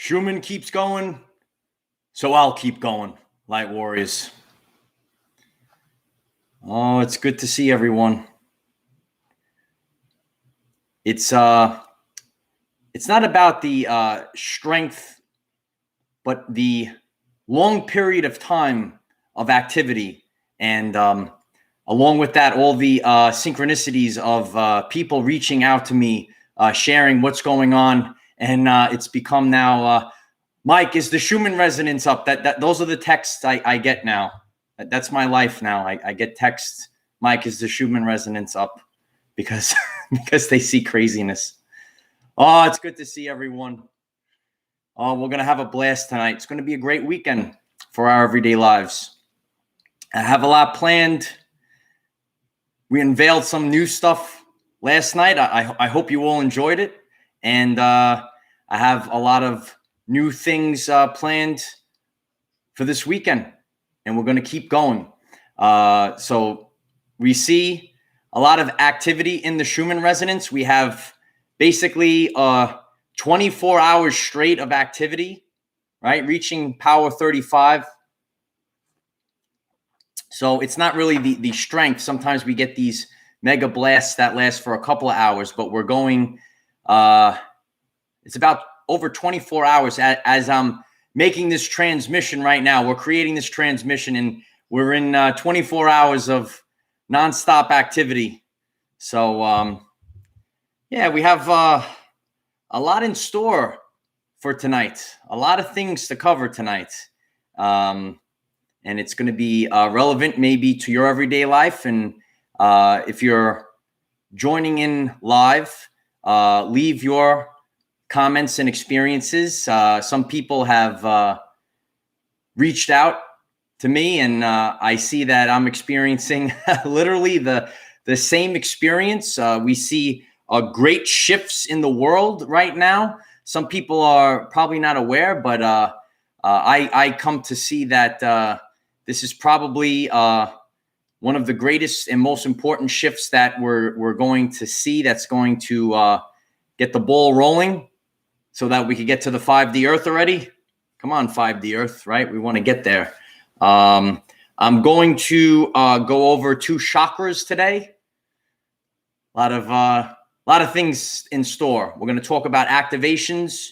Schumann keeps going, so I'll keep going, Light Warriors. Oh, it's good to see everyone. It's not about the strength, but the long period of time of activity, and along with that, all the synchronicities of people reaching out to me, sharing what's going on, and it's become now, Mike, is the Schumann Resonance up? Those are the texts I get now. That's my life now. I get texts, Mike, is the Schumann Resonance up? Because they see craziness. Oh, it's good to see everyone. Oh, we're going to have a blast tonight. It's going to be a great weekend for our everyday lives. I have a lot planned. We unveiled some new stuff last night. I hope you all enjoyed it. And I have a lot of new things planned for this weekend. And we're going to keep going. So we see a lot of activity in the Schumann Resonance. We have basically 24 hours straight of activity, right? Reaching power 35. So it's not really the strength. Sometimes we get these mega blasts that last for a couple of hours, but we're going, it's about over 24 hours as I'm making this transmission right now. We're creating this transmission and we're in 24 hours of nonstop activity. So, yeah, we have a lot in store for tonight, a lot of things to cover tonight. And it's going to be relevant maybe to your everyday life. And if you're joining in live, leave your comments and experiences. Some people have reached out to me, and I see that I'm experiencing literally the same experience. We see great shifts in the world right now. Some people are probably not aware, but I come to see that this is probably one of the greatest and most important shifts that we're going to see. That's going to get the ball rolling so that we could get to the 5D Earth already. Come on, 5D Earth, right? We want to get there. I'm going to go over 2 chakras today. A lot of things in store. We're going to talk about activations,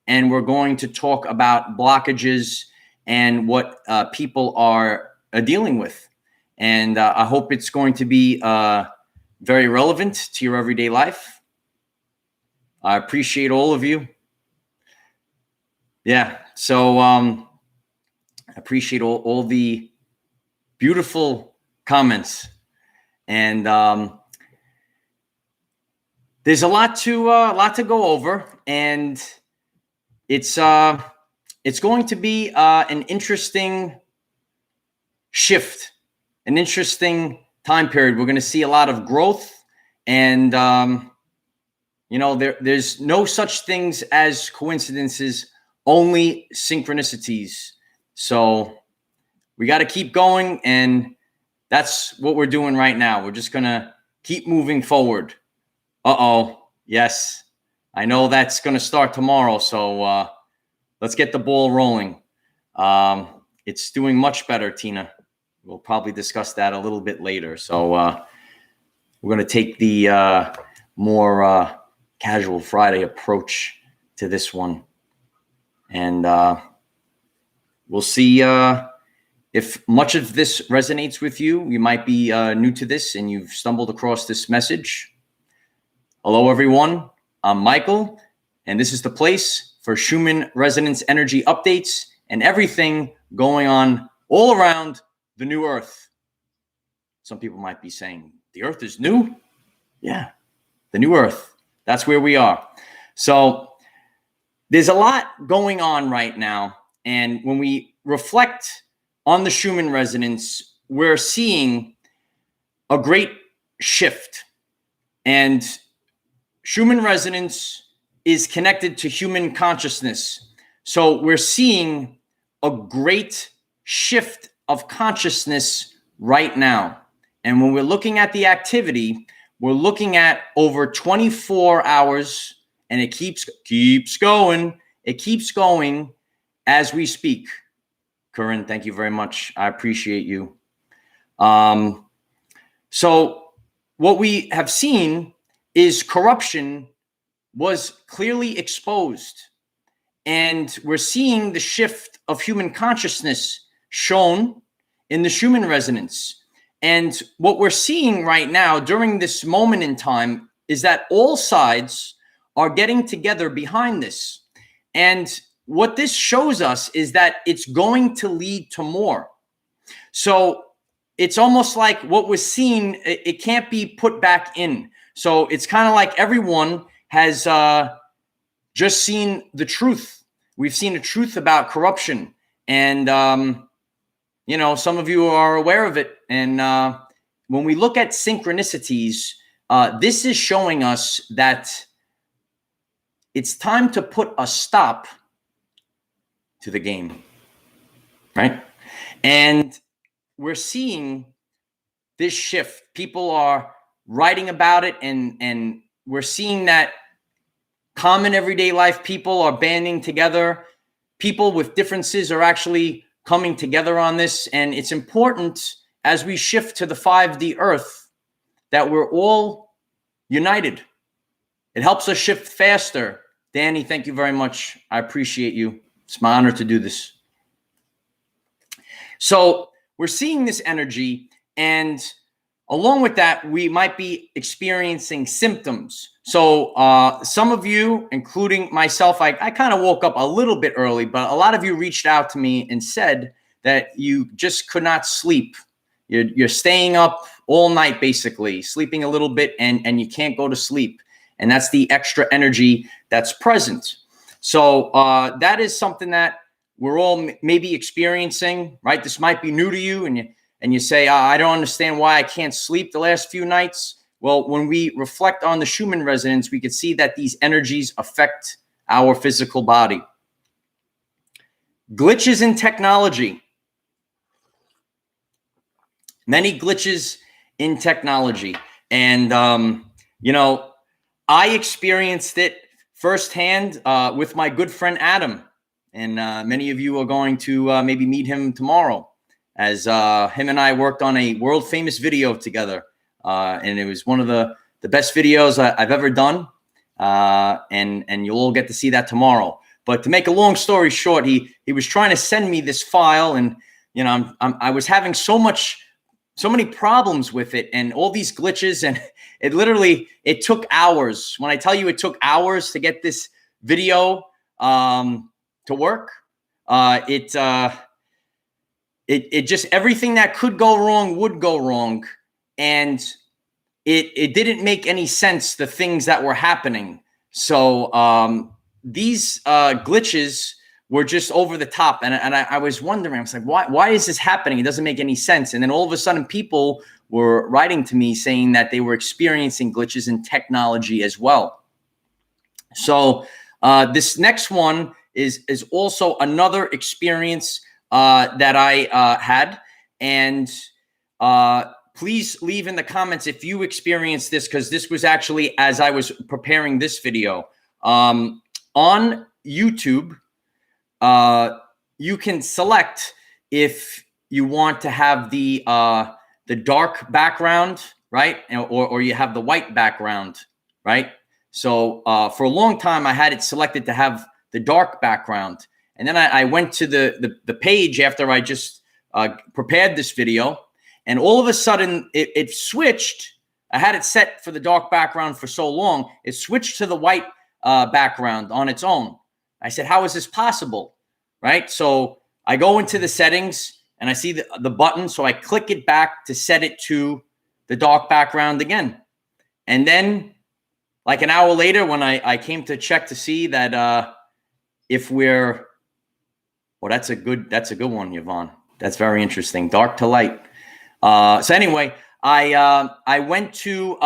and we're going to talk about blockages and what people are dealing with. And I hope it's going to be very relevant to your everyday life. I appreciate all of you. Yeah, so I appreciate all the beautiful comments. And there's a lot to go over, and it's going to be an interesting shift, an interesting time period. We're going to see a lot of growth, and there's no such things as coincidences, only synchronicities. So we got to keep going, and that's what we're doing right now. We're just going to keep moving forward. Yes, I know that's going to start tomorrow, so let's get the ball rolling. It's doing much better, Tina. We'll probably discuss that a little bit later. So we're going to take the more casual Friday approach to this one. And we'll see if much of this resonates with you. You might be new to this and you've stumbled across this message. Hello, everyone. I'm Michael, and this is the place for Schumann Resonance energy updates and everything going on all around the new Earth. Some people might be saying, the Earth is new? Yeah, the new Earth. That's where we are. So there's a lot going on right now. And when we reflect on the Schumann Resonance, we're seeing a great shift. And Schumann Resonance is connected to human consciousness. So we're seeing a great shift of consciousness right now. And when we're looking at the activity, we're looking at over 24 hours, and it keeps going. It keeps going as we speak. Corinne, thank you very much. I appreciate you. So what we have seen is corruption was clearly exposed. And we're seeing the shift of human consciousness shown in the Schumann resonance. And what we're seeing right now during this moment in time is that all sides are getting together behind this. And what this shows us is that it's going to lead to more. So it's almost like what was seen, it can't be put back in. So it's kind of like everyone has just seen the truth. We've seen the truth about corruption. And, you know, some of you are aware of it. And when we look at synchronicities, this is showing us that it's time to put a stop to the game, right? And we're seeing this shift. People are writing about it, and we're seeing that common everyday life people are banding together. People with differences are actually coming together on this. And it's important as we shift to the 5D Earth that we're all united. It helps us shift faster. Danny, thank you very much. I appreciate you. It's my honor to do this. So we're seeing this energy, and along with that, we might be experiencing symptoms. So some of you, including myself, I kind of woke up a little bit early, but a lot of you reached out to me and said that you just could not sleep. You're staying up all night, basically, sleeping a little bit, and you can't go to sleep. And that's the extra energy that's present. So that is something that we're all maybe experiencing, right? This might be new to you, and you say, I don't understand why I can't sleep the last few nights. Well, when we reflect on the Schumann resonance, we can see that these energies affect our physical body. Glitches in technology. Many glitches in technology. And, you know, I experienced it firsthand with my good friend Adam. And many of you are going to maybe meet him tomorrow, as him and I worked on a world famous video together. And it was one of the best videos I've ever done. And you'll all get to see that tomorrow. But to make a long story short, he was trying to send me this file, and you know, I was having so many problems with it and all these glitches, and it took hours. When I tell you it took hours to get this video to work, it just, everything that could go wrong would go wrong. And it didn't make any sense, the things that were happening. So these glitches were just over the top. And I was wondering, I was like, why is this happening? It doesn't make any sense. And then all of a sudden people were writing to me saying that they were experiencing glitches in technology as well. So this next one is also another experience that I had. And please leave in the comments if you experienced this, because this was actually as I was preparing this video. On YouTube, you can select if you want to have the dark background, right? Or you have the white background, right? So for a long time, I had it selected to have the dark background. And then I went to the page after I just prepared this video, and all of a sudden it switched. I had it set for the dark background for so long, it switched to the white background on its own. I said, how is this possible? Right? So I go into the settings and I see the button. So I click it back to set it to the dark background again. And then like an hour later, when I came to check to see that if we're, well, that's a good one, Yvonne. That's very interesting. Dark to light. So anyway, I went to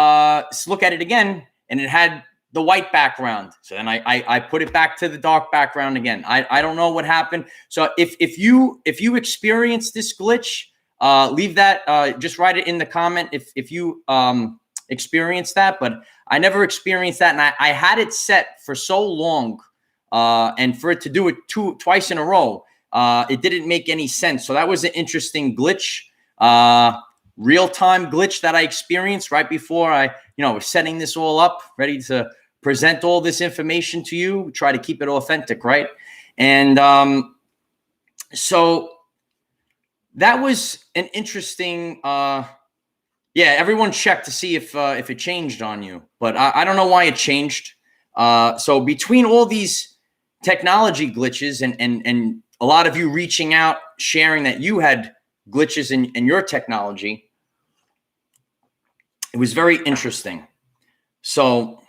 look at it again, and it had the white background. So then I put it back to the dark background again. I don't know what happened. So if you experience this glitch, leave that, just write it in the comment if you experienced that. But I never experienced that, and I had it set for so long and for it to do it twice in a row, it didn't make any sense. So that was an interesting glitch, real-time glitch that I experienced right before I, was setting this all up, ready to present all this information to you, try to keep it authentic, right? And so that was an interesting, everyone checked to see if it changed on you, but I don't know why it changed. So between all these technology glitches and a lot of you reaching out, sharing that you had glitches in your technology, it was very interesting. So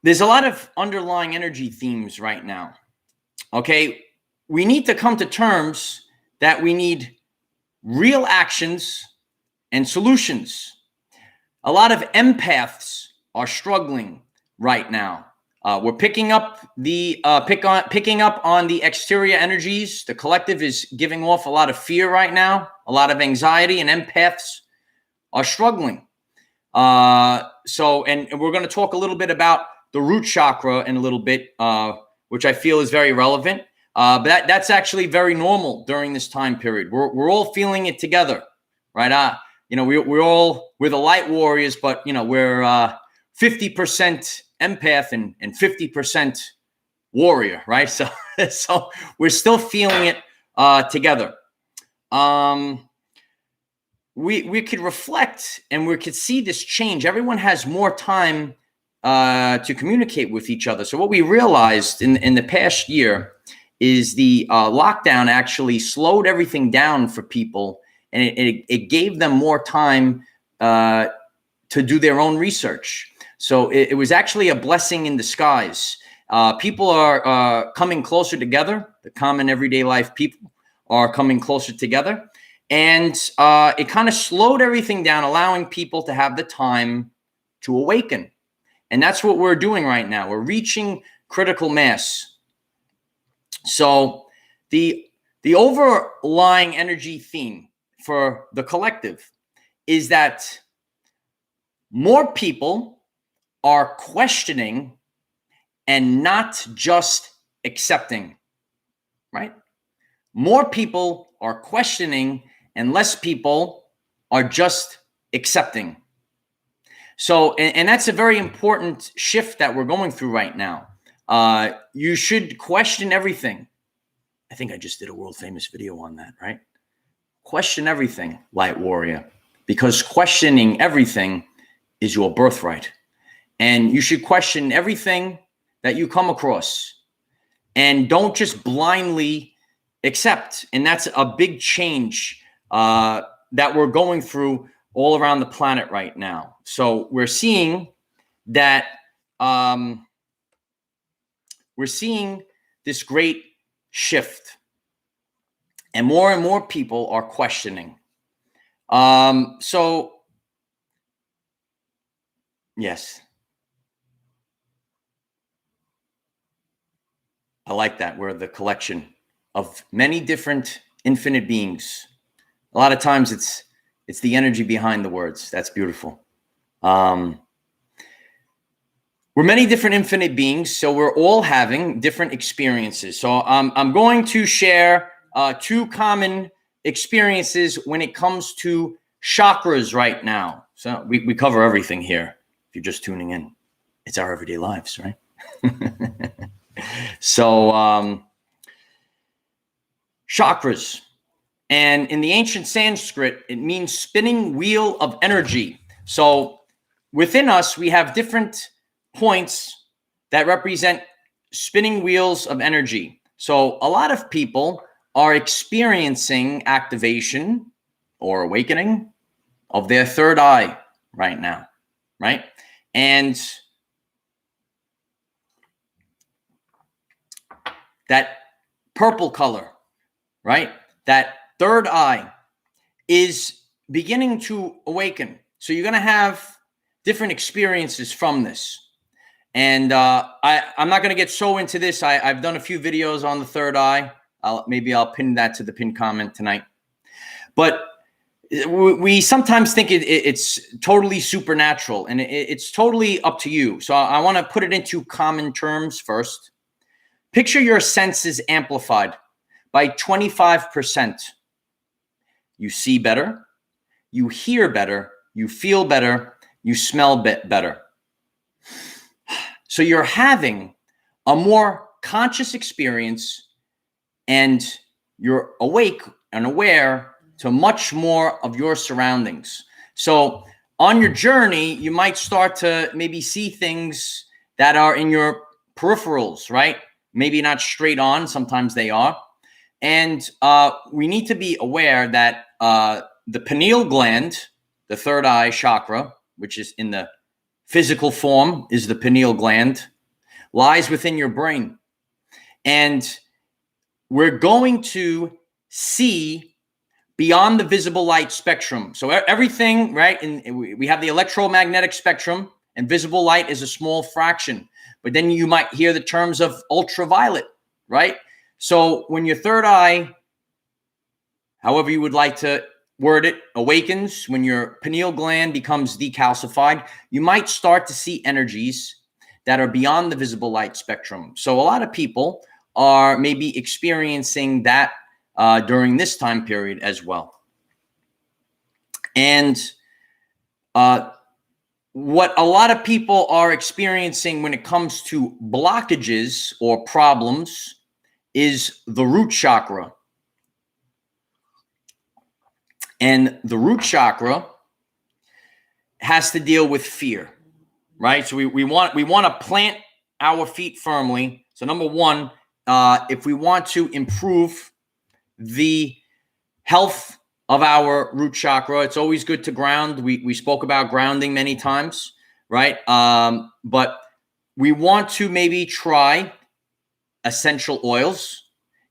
there's a lot of underlying energy themes right now. Okay, we need to come to terms that we need real actions and solutions. A lot of empaths are struggling right now. We're picking up picking up on the exterior energies. The collective is giving off a lot of fear right now, a lot of anxiety, and empaths are struggling. And we're going to talk a little bit about the root chakra in a little bit, which I feel is very relevant. But that's actually very normal during this time period. We're all feeling it together, right? We're the light warriors, but we're 50% empath and 50% warrior, right? So we're still feeling it together. We could reflect and we could see this change. Everyone has more time to communicate with each other. So what we realized in the past year is the lockdown actually slowed everything down for people, and it gave them more time to do their own research. So it was actually a blessing in disguise. People are coming closer together. The common everyday life people are coming closer together. And it kind of slowed everything down, allowing people to have the time to awaken. And that's what we're doing right now. We're reaching critical mass. So the overlying energy theme for the collective is that more people are questioning and not just accepting, right? More people are questioning and less people are just accepting. So, and that's a very important shift that we're going through right now. You should question everything. I think I just did a world famous video on that, right? Question everything, light warrior, because questioning everything is your birthright. And you should question everything that you come across, and don't just blindly accept. And that's a big change that we're going through all around the planet right now. So we're seeing that we're seeing this great shift, and more people are questioning. So yes, I like that. We're the collection of many different infinite beings. A lot of times it's the energy behind the words. That's beautiful. We're many different infinite beings, so we're all having different experiences. So I'm going to share two common experiences when it comes to chakras right now. So we cover everything here. If you're just tuning in, it's our everyday lives, right? So chakras. And in the ancient Sanskrit, it means spinning wheel of energy. So within us, we have different points that represent spinning wheels of energy. So a lot of people are experiencing activation or awakening of their third eye right now, right? And that purple color, right? That third eye is beginning to awaken. So you're going to have different experiences from this. And I'm not going to get so into this. I've done a few videos on the third eye. Maybe I'll pin that to the pinned comment tonight. But we sometimes think it's totally supernatural, and it's totally up to you. So I want to put it into common terms first. Picture your senses amplified by 25%. You see better, you hear better, you feel better, you smell better. So you're having a more conscious experience, and you're awake and aware to much more of your surroundings. So on your journey, you might start to maybe see things that are in your peripherals, right? Maybe not straight on, sometimes they are. And we need to be aware that the pineal gland, the third eye chakra, which is in the physical form is the pineal gland, lies within your brain. And we're going to see beyond the visible light spectrum. So everything, right? And we have the electromagnetic spectrum, and visible light is a small fraction. But then you might hear the terms of ultraviolet, right? So when your third eye, however you would like to word it, awakens, when your pineal gland becomes decalcified, you might start to see energies that are beyond the visible light spectrum. So a lot of people are maybe experiencing that during this time period as well. And what a lot of people are experiencing when it comes to blockages or problems is the root chakra. And the root chakra has to deal with fear, right? So we want to plant our feet firmly. So number one, if we want to improve the health of our root chakra, it's always good to ground. We spoke about grounding many times, right? But we want to maybe try essential oils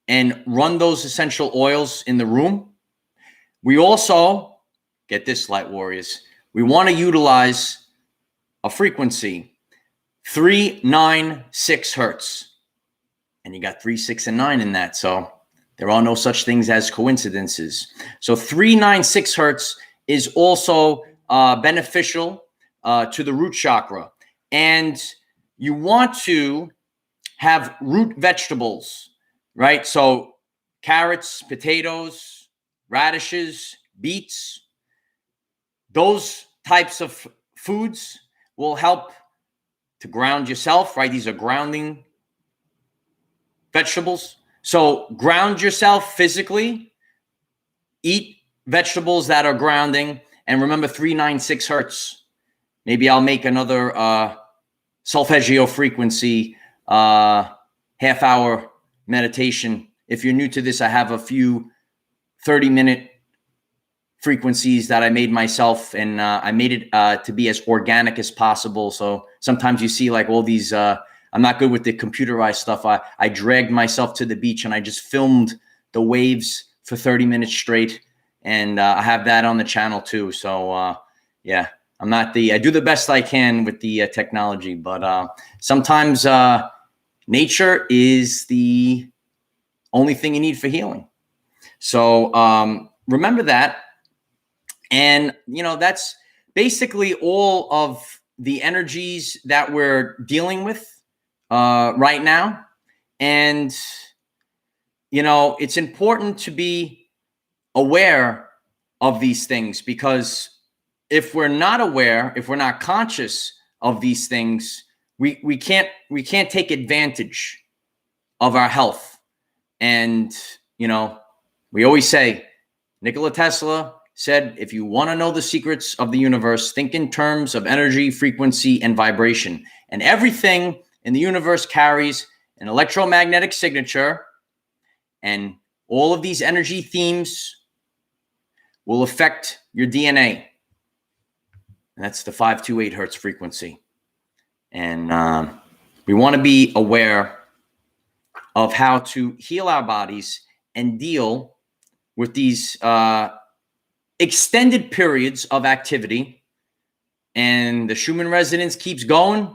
and run those essential oils in the room. We also, get this, light warriors, we want to utilize a frequency, 396 hertz. And you got 3, 6, and 9 in that. So there are no such things as coincidences. So 396 hertz is also beneficial to the root chakra. And you want to have root vegetables, right? So carrots, potatoes, radishes, beets, those types of foods will help to ground yourself, right? These are grounding vegetables. So ground yourself physically, eat vegetables that are grounding, and remember 396 hertz. Maybe I'll make another solfeggio frequency half-hour meditation. If you're new to this, I have a few 30-minute frequencies that I made myself, and I made it to be as organic as possible. So sometimes you see like all these, I'm not good with the computerized stuff. I dragged myself to the beach and I just filmed the waves for 30 minutes straight. And I have that on the channel too. So yeah, I do the best I can with the technology, but sometimes nature is the only thing you need for healing. So remember that. And, that's basically all of the energies that we're dealing with right now. And, it's important to be aware of these things, because if we're not aware, if we're not conscious of these things, we can't take advantage of our health. And, we always say, Nikola Tesla said, if you want to know the secrets of the universe, think in terms of energy, frequency, and vibration. And everything in the universe carries an electromagnetic signature, and all of these energy themes will affect your DNA. And that's the 528 hertz frequency. And we want to be aware of how to heal our bodies and deal with these extended periods of activity. And the Schumann Resonance keeps going,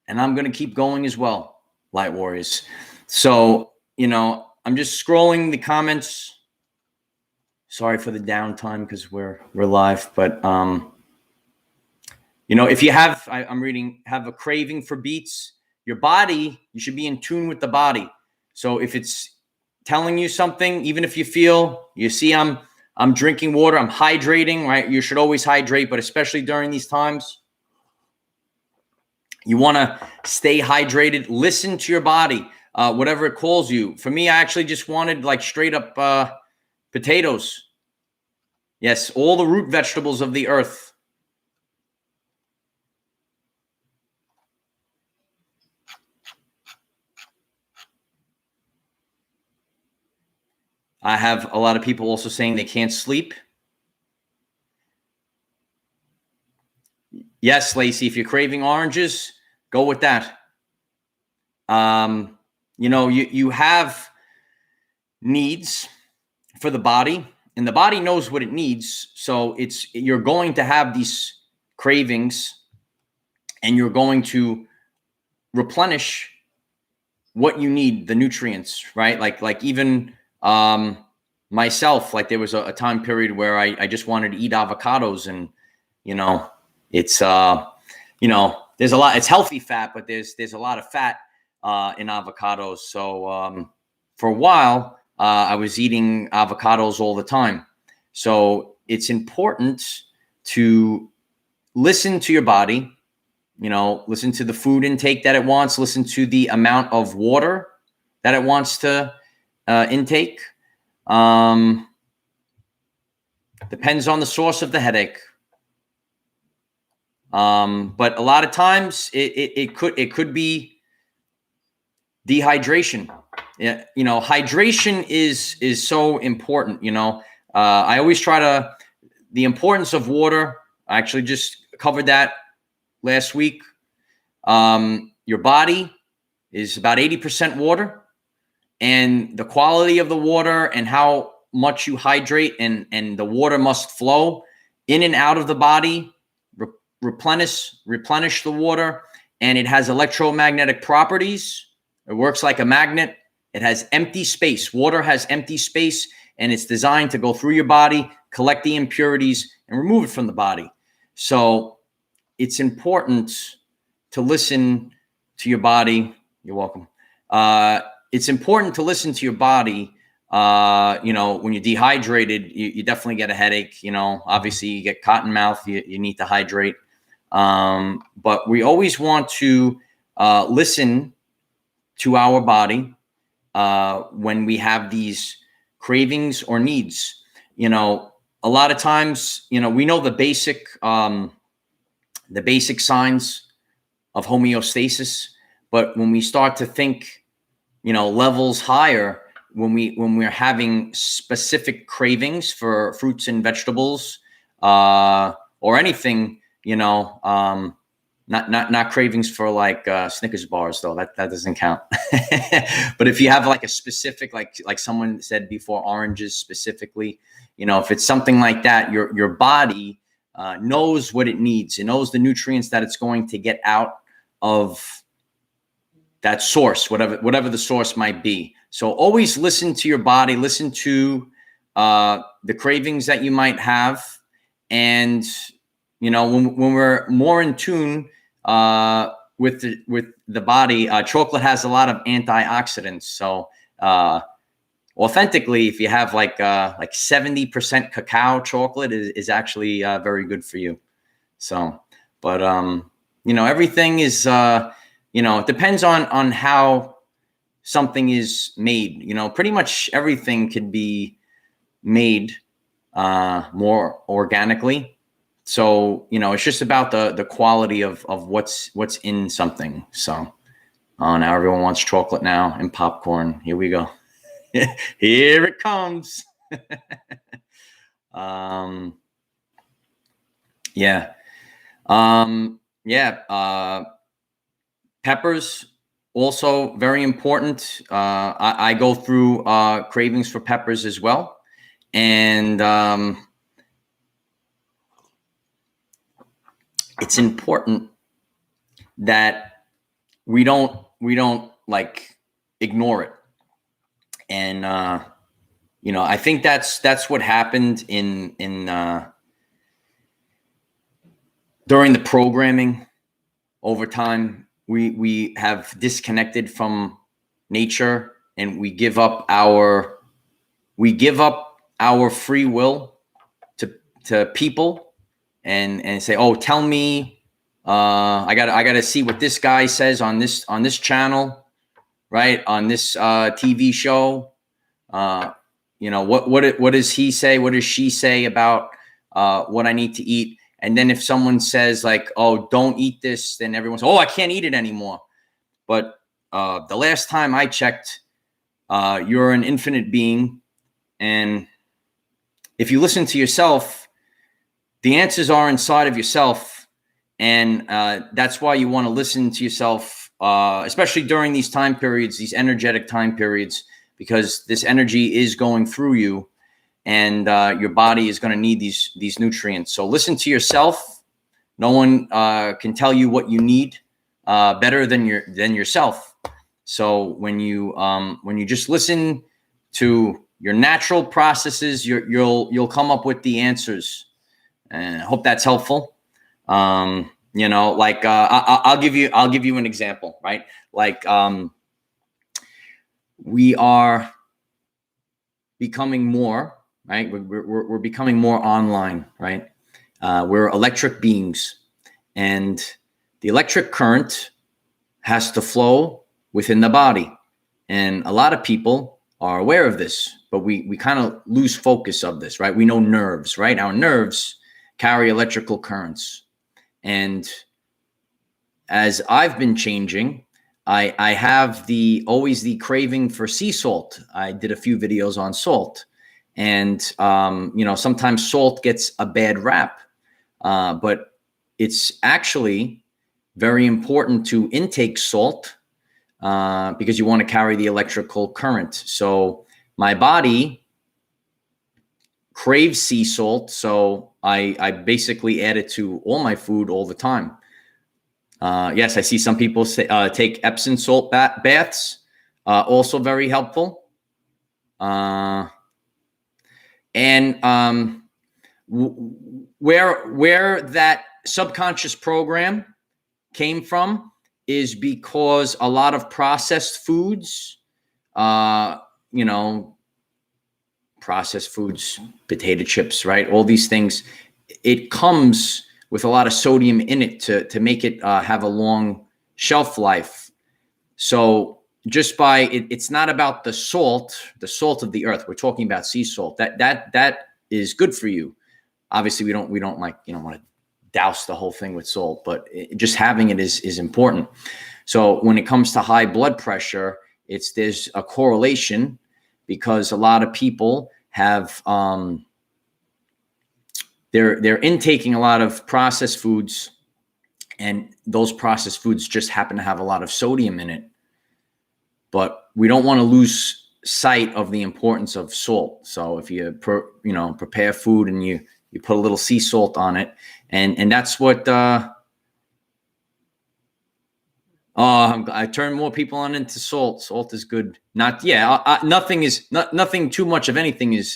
and I'm going to keep going as well, light warriors. So, I'm just scrolling the comments, Sorry for the downtime because we're live, but you know, if you have, I'm reading, have a craving for beets, your body, you should be in tune with the body. So if it's telling you something, even if you feel, you see, I'm drinking water, I'm hydrating, right? You should always hydrate, but especially during these times, you want to stay hydrated. Listen to your body, whatever it calls you. For me, I actually just wanted like straight up potatoes. Yes, all the root vegetables of the earth. I have a lot of people also saying they can't sleep. Yes, Lacey, if you're craving oranges, go with that. You know, you have needs for the body, and the body knows what it needs. So you're going to have these cravings, and you're going to replenish what you need, the nutrients, right? Like even myself, like there was a time period where I just wanted to eat avocados, and you know, it's you know, there's a lot, it's healthy fat, but there's a lot of fat in avocados. So for a while I was eating avocados all the time. So it's important to listen to your body, you know, listen to the food intake that it wants, listen to the amount of water that it wants to intake. Depends on the source of the headache. But a lot of times it could be dehydration. Yeah, you know, hydration is so important. You know, I always try to, the importance of water. I actually just covered that last week. Your body is about 80% water, and the quality of the water and how much you hydrate and the water must flow in and out of the body, replenish the water, and it has electromagnetic properties. It works like a magnet. It has empty space. Water has empty space, and it's designed to go through your body, collect the impurities, and remove it from the body. So it's important to listen to your body. You're welcome. It's important to listen to your body. You know, when you're dehydrated, you definitely get a headache. You know, obviously you get cotton mouth. You need to hydrate. But we always want to listen to our body when we have these cravings or needs. You know, a lot of times, you know, we know the basic signs of homeostasis, but when we start to think, you know, levels higher, when we're having specific cravings for fruits and vegetables, or anything, you know, not cravings for like Snickers bars, though that doesn't count. But if you have like a specific, like someone said before, oranges specifically, you know, if it's something like that, your body knows what it needs. It knows the nutrients that it's going to get out of that source, whatever the source might be. So always listen to your body, listen to the cravings that you might have. And, you know, when we're more in tune with the body, chocolate has a lot of antioxidants. So authentically, if you have like 70% cacao chocolate is actually very good for you. So, but you know, everything is you know, it depends on how something is made. You know, pretty much everything could be made more organically. So, you know, it's just about the quality of what's in something. So now everyone wants chocolate now and popcorn. Here we go. Here it comes. Yeah. Peppers also very important. I go through cravings for peppers as well. And it's important that we don't like ignore it. And I think that's what happened in during the programming. Over time, we have disconnected from nature, and we give up our free will to people, and say, oh, tell me, I gotta see what this guy says on this channel, right, on this TV show. What does he say? What does she say about what I need to eat? And then if someone says like, oh, don't eat this, then everyone's, oh, I can't eat it anymore. But the last time I checked, you're an infinite being. And if you listen to yourself, the answers are inside of yourself. And that's why you want to listen to yourself, especially during these time periods, these energetic time periods, because this energy is going through you. And your body is going to need these nutrients. So listen to yourself. No one can tell you what you need better than yourself. So when you just listen to your natural processes, you'll come up with the answers. And I hope that's helpful. I'll give you an example, right? Like we are becoming more. Right, we're becoming more online, right? We're electric beings, and the electric current has to flow within the body. And a lot of people are aware of this, but we kind of lose focus of this, right? We know nerves, right? Our nerves carry electrical currents. And as I've been changing, I have always the craving for sea salt. I did a few videos on salt. And, sometimes salt gets a bad rap, but it's actually very important to intake salt because you want to carry the electrical current. So my body craves sea salt, so I basically add it to all my food all the time. Yes, I see some people say, take Epsom salt baths, also very helpful. And where that subconscious program came from is because a lot of processed foods, potato chips, right? All these things, it comes with a lot of sodium in it to make it have a long shelf life. So just by it's not about the salt of the earth. We're talking about sea salt. That is good for you. Obviously, we don't want to douse the whole thing with salt, but just having it is important. So when it comes to high blood pressure, there's a correlation because a lot of people have they're intaking a lot of processed foods, and those processed foods just happen to have a lot of sodium in it. But we don't want to lose sight of the importance of salt. So if you prepare food and you put a little sea salt on it, and that's what I turn more people on into salt. Salt is good. Nothing too much of anything is.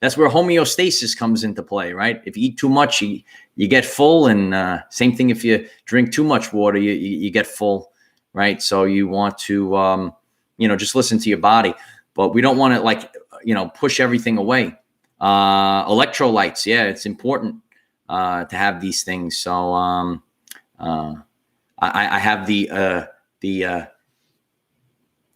That's where homeostasis comes into play, right? If you eat too much, you get full, and same thing if you drink too much water, you get full, right? So you want to just listen to your body, but we don't want to push everything away. Electrolytes, yeah, it's important to have these things. So I have the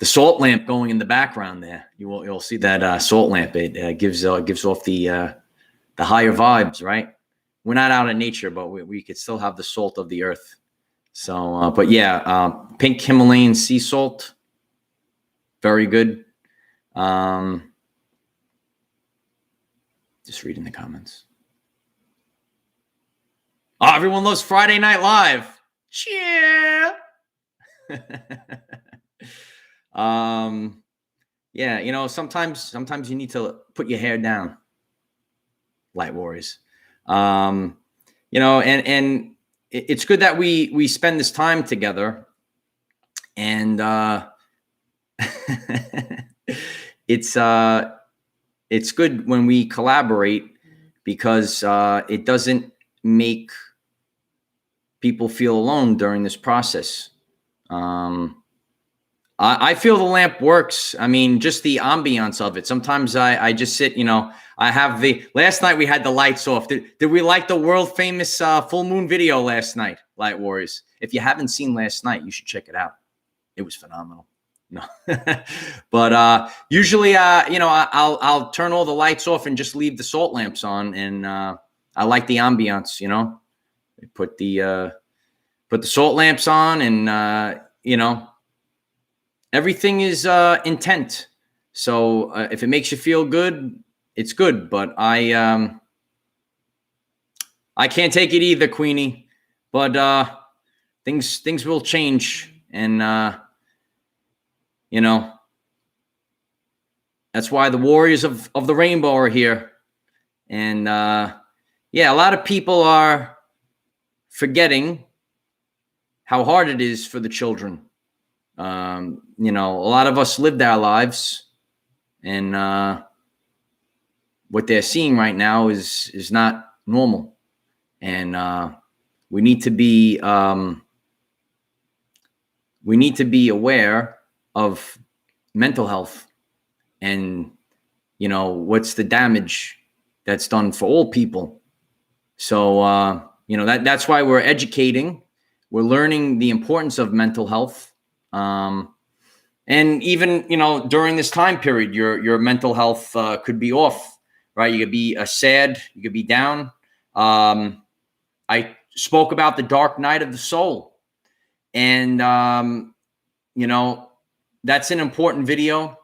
salt lamp going in the background there. You'll see that salt lamp. It gives off the higher vibes, right? We're not out in nature, but we could still have the salt of the earth. So, but yeah, pink Himalayan sea salt, very good. Just reading the comments. Oh, everyone loves Friday Night Live. Cheer. Yeah, sometimes you need to put your hair down, Light Warriors. And it's good that we spend this time together, and it's it's good when we collaborate because it doesn't make people feel alone during this process. I feel the lamp works. I mean, just the ambiance of it. Sometimes I just sit, I have last night we had the lights off. Did we like the world famous full moon video last night, Light Warriors? If you haven't seen last night, you should check it out. It was phenomenal. No, but usually, I'll turn all the lights off and just leave the salt lamps on. And I like the ambiance, we put the salt lamps on and, everything is intent. So if it makes you feel good, it's good. But I can't take it either, Queenie. But things will change, and that's why the warriors of the rainbow are here. And a lot of people are forgetting how hard it is for the children. A lot of us lived our lives, and what they're seeing right now is not normal. And we need to be aware of mental health and what's the damage that's done for all people. So that's why we're educating. We're learning the importance of mental health. And even, during this time period, your mental health could be off, right? You could be sad, you could be down. I spoke about the dark night of the soul, and, that's an important video.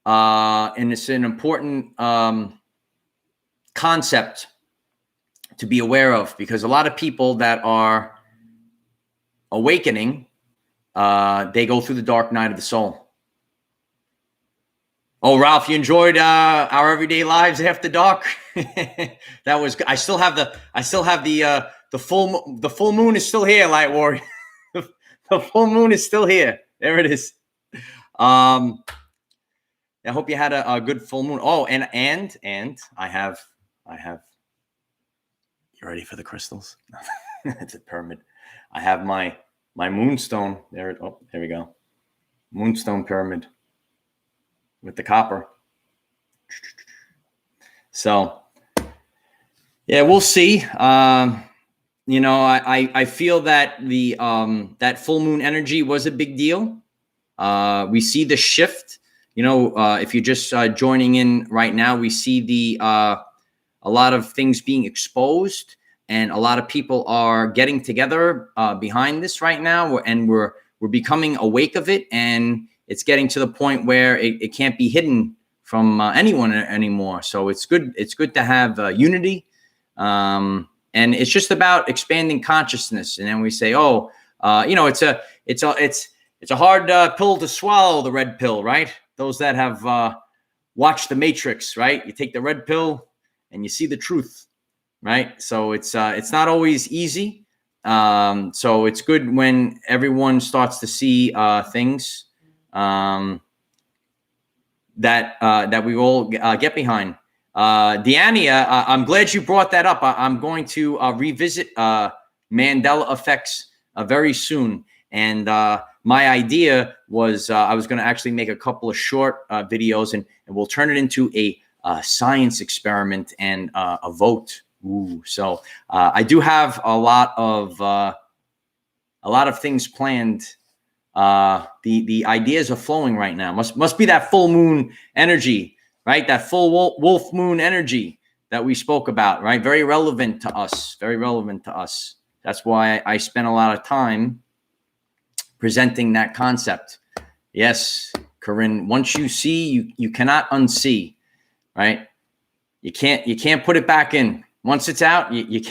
And it's an important concept to be aware of, because a lot of people that are awakening, they go through the dark night of the soul. Oh, Ralph, you enjoyed our everyday lives after dark? That was good. I still have the full moon is still here, Light Warrior. The full moon is still here. There it is. I hope you had a good full moon. Oh, and I have. You ready for the crystals? It's a pyramid. I have my moonstone there. Oh, there we go. Moonstone pyramid with the copper. So, yeah, we'll see. I feel that the that full moon energy was a big deal. We see the shift. If you're just joining in right now, we see a lot of things being exposed, and a lot of people are getting together behind this right now, and we're becoming awake of it, and it's getting to the point where it can't be hidden from anyone anymore. So it's good. It's good to have unity, and it's just about expanding consciousness. And then we say, it's a hard pill to swallow, the red pill, right? Those that have watched The Matrix, right? You take the red pill and you see the truth, right? So it's not always easy. So it's good when everyone starts to see things that we all get behind. Deania, I'm glad you brought that up. I'm going to revisit Mandela effects very soon. And my idea was I was going to actually make a couple of short videos, and we'll turn it into a science experiment and a vote. Ooh, so I do have a lot of things planned. The ideas are flowing right now. Must be that full moon energy, right? That full wolf moon energy that we spoke about, right? Very relevant to us. Very relevant to us. That's why I spent a lot of time presenting that concept. Yes, Corinne. Once you see, you cannot unsee, right? You can't put it back in. Once it's out, you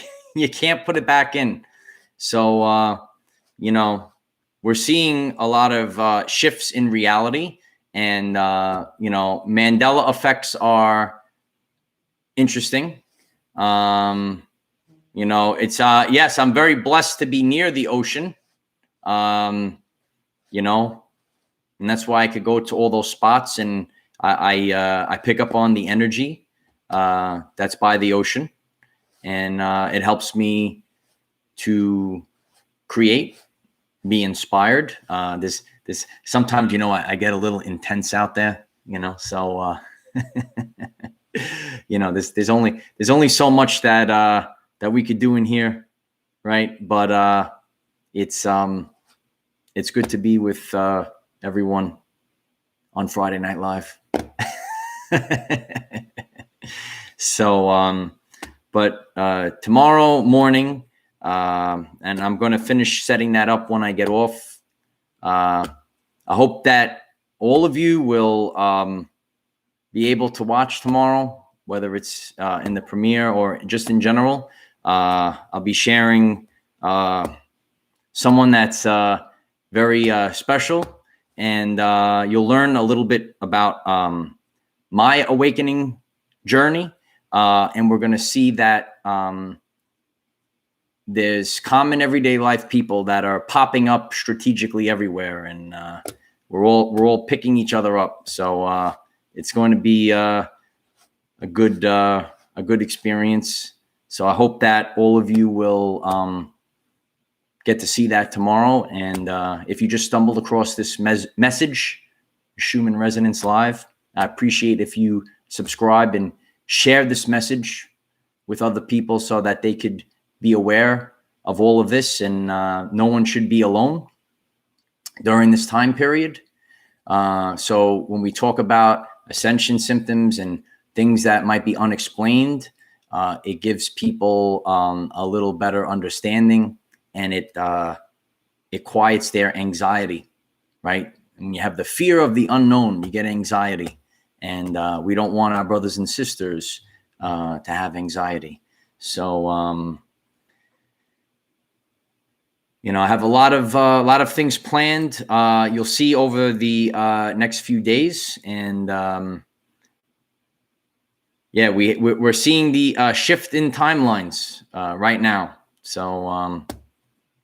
can't put it back in. So we're seeing a lot of shifts in reality, and Mandela effects are interesting. It's yes, I'm very blessed to be near the ocean. And that's why I could go to all those spots, and I pick up on the energy that's by the ocean, and it helps me to create, be inspired. This sometimes, I get a little intense out there, so there's only so much that we could do in here, right? But it's good to be with everyone on Friday Night Live. So but tomorrow morning, and I'm going to finish setting that up when I get off. I hope that all of you will be able to watch tomorrow, whether it's in the premiere or just in general. I'll be sharing someone that's very special, and you'll learn a little bit about my awakening journey, and we're going to see that there's common everyday life people that are popping up strategically everywhere, and we're all picking each other up. So it's going to be a good experience. So I hope that all of you will get to see that tomorrow. And if you just stumbled across this message, Schumann Resonance Live, I appreciate if you subscribe and share this message with other people so that they could be aware of all of this. And no one should be alone during this time period. So when we talk about ascension symptoms and things that might be unexplained, it gives people a little better understanding, and it quiets their anxiety, right? When you have the fear of the unknown, you get anxiety, and we don't want our brothers and sisters to have anxiety. So I have a lot of things planned. You'll see over the next few days, and we're seeing the shift in timelines right now. So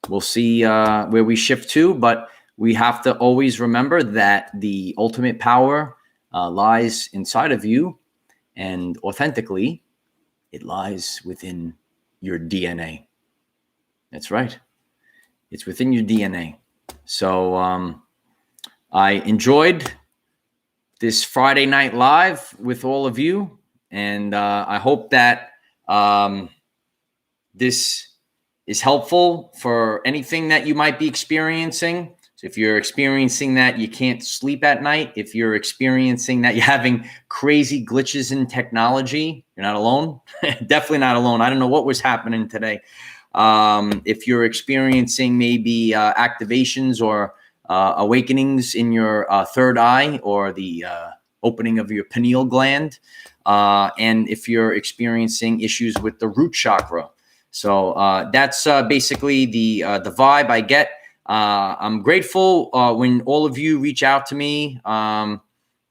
we'll see where we shift to, but we have to always remember that the ultimate power lies inside of you, and authentically, it lies within your DNA. That's right. It's within your DNA. So I enjoyed this Friday Night Live with all of you, and I hope that this is helpful for anything that you might be experiencing. So if you're experiencing that you can't sleep at night, if you're experiencing that you're having crazy glitches in technology, you're not alone. Definitely not alone. I don't know what was happening today. If you're experiencing maybe activations or awakenings in your third eye or the opening of your pineal gland, and if you're experiencing issues with the root chakra. So that's basically the vibe I get. I'm grateful when all of you reach out to me,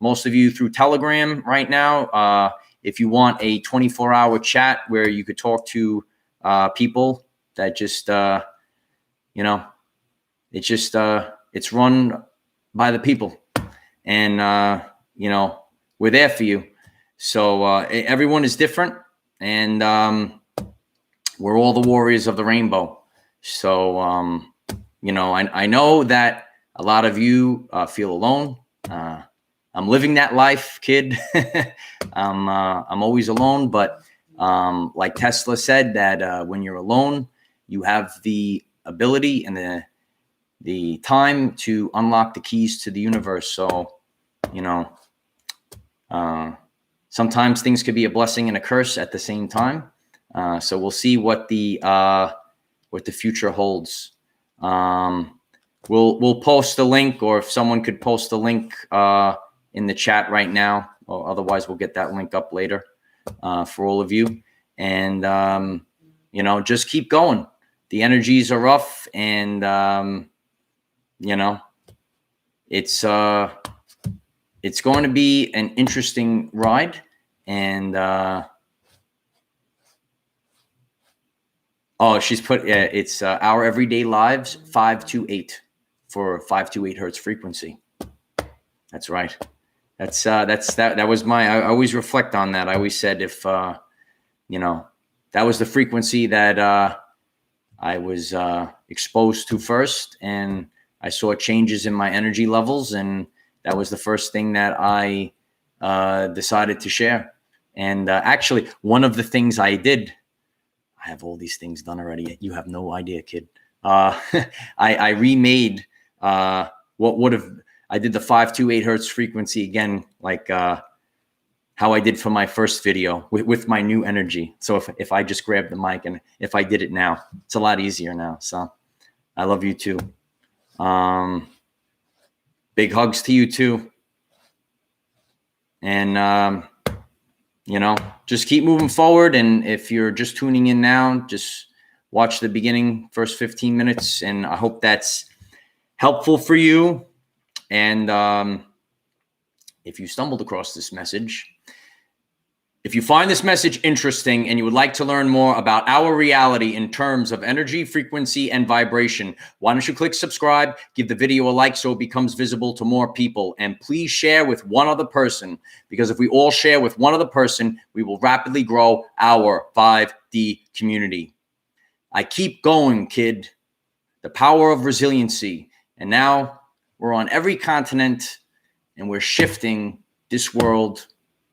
most of you through Telegram right now. If you want a 24-hour chat where you could talk to people that just, it's run by the people, and, we're there for you. So everyone is different, and we're all the warriors of the rainbow. So, I know that a lot of you feel alone. I'm living that life, kid. I'm always alone, but like Tesla said, that when you're alone, you have the ability and the time to unlock the keys to the universe. So, sometimes things could be a blessing and a curse at the same time. So we'll see what the future holds. We'll post a link, or if someone could post a link in the chat right now, or otherwise we'll get that link up later for all of you. And just keep going. The energies are rough, and it's going to be an interesting ride. And she's put it's Our Everyday Lives 528 for 528 hertz frequency. That's right. That was I always reflect on that. I always said if that was the frequency that I was exposed to first, and I saw changes in my energy levels, and that was the first thing that I decided to share. And actually, one of the things I did, I have all these things done already. You have no idea, kid. I remade what would have. I did the 528 hertz frequency again, like how I did for my first video with my new energy. So if I just grabbed the mic and if I did it now, it's a lot easier now. So I love you too. Big hugs to you too. And, just keep moving forward. And if you're just tuning in now, just watch the beginning, first 15 minutes. And I hope that's helpful for you. And if you stumbled across this message, if you find this message interesting and you would like to learn more about our reality in terms of energy, frequency, and vibration, why don't you click subscribe, give the video a like so it becomes visible to more people, and please share with one other person, because if we all share with one other person, we will rapidly grow our 5D community. I keep going, kid. The power of resiliency. And now we're on every continent, and we're shifting this world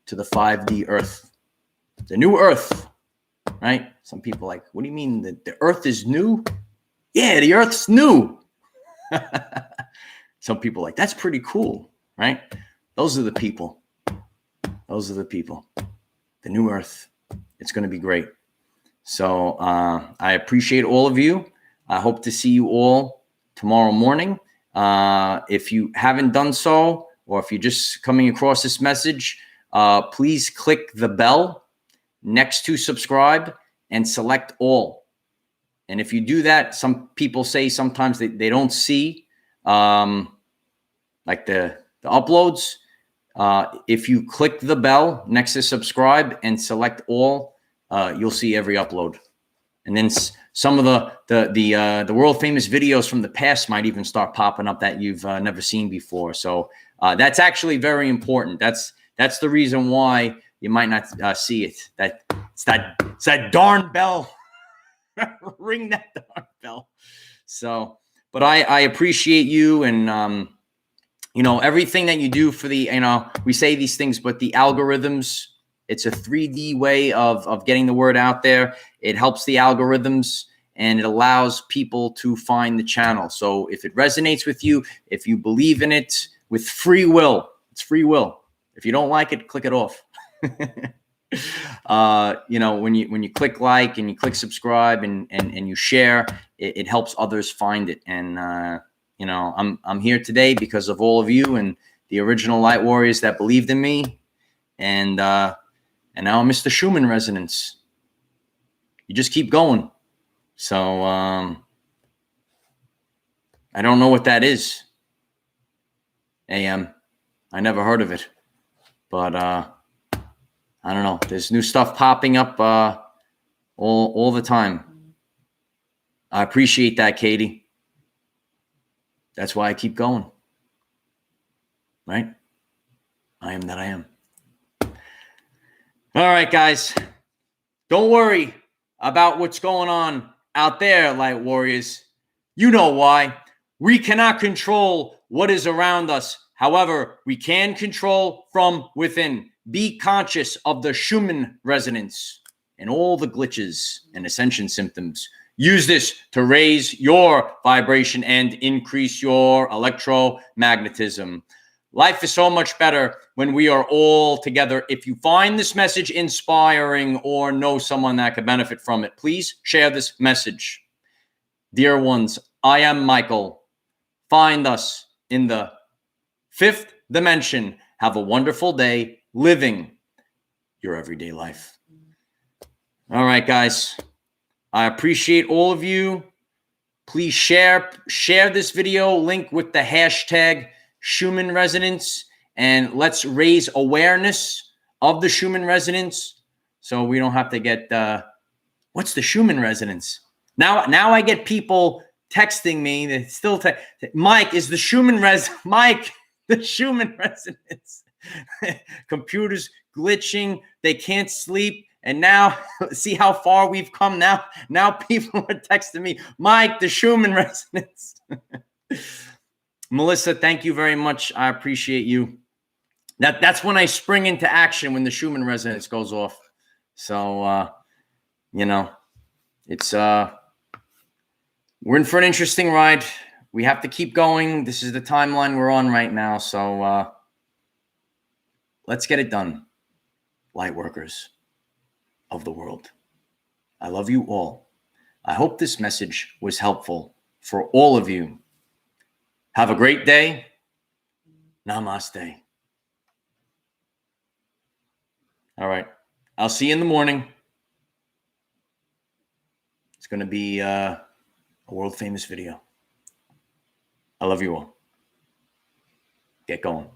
to the 5D Earth, the new Earth, right? Some people are like, what do you mean that the Earth is new? Yeah, the Earth's new. Some people are like, that's pretty cool, right? Those are the people. Those are the people. The new Earth. It's going to be great. So I appreciate all of you. I hope to see you all tomorrow morning. If you haven't done so, or if you're just coming across this message, please click the bell next to subscribe and select all. And if you do that, some people say sometimes they don't see like the uploads. If you click the bell next to subscribe and select all, you'll see every upload. And then some of the world famous videos from the past might even start popping up that you've never seen before. So that's actually very important. That's the reason why you might not see it. It's that darn bell. Ring that darn bell. So, but I appreciate you, and everything that you do for the, we say these things, but the algorithms, it's a 3D way of getting the word out there. It helps the algorithms, and it allows people to find the channel. So if it resonates with you, if you believe in it, with free will, it's free will. If you don't like it, click it off. When you click like and you click subscribe and you share, it helps others find it. And I'm here today because of all of you and the original light warriors that believed in me. And now I'm Mr. Schumann Resonance. You just keep going. So I don't know what that is. AM. I never heard of it. But I don't know. There's new stuff popping up all the time. I appreciate that, Katie. That's why I keep going. Right? I am that I am. All right, guys. Don't worry about what's going on out there, light warriors. You know why. We cannot control what is around us. However, we can control from within. Be conscious of the Schumann resonance and all the glitches and ascension symptoms. Use this to raise your vibration and increase your electromagnetism. Life is so much better when we are all together. If you find this message inspiring or know someone that could benefit from it, please share this message. Dear ones, I am Michael. Find us in the 5th dimension. Have a wonderful day living your everyday life. All right, guys. I appreciate all of you. Please share this video link with the hashtag Schumann Resonance, and let's raise awareness of the Schumann Resonance so we don't have to get what's the Schumann Resonance? Now I get people texting me that still Mike, is the Schumann Mike, the Schumann Resonance. Computers glitching. They can't sleep. And now, see how far we've come now? Now people are texting me, Mike, the Schumann Resonance. Melissa, thank you very much. I appreciate you. That's when I spring into action, when the Schumann Resonance goes off. So, you know, it's we're in for an interesting ride. We have to keep going. This is the timeline we're on right now. So let's get it done, light workers of the world. I love you all. I hope this message was helpful for all of you. Have a great day. Namaste. All right. I'll see you in the morning. It's going to be a world famous video. I love you all. Get going.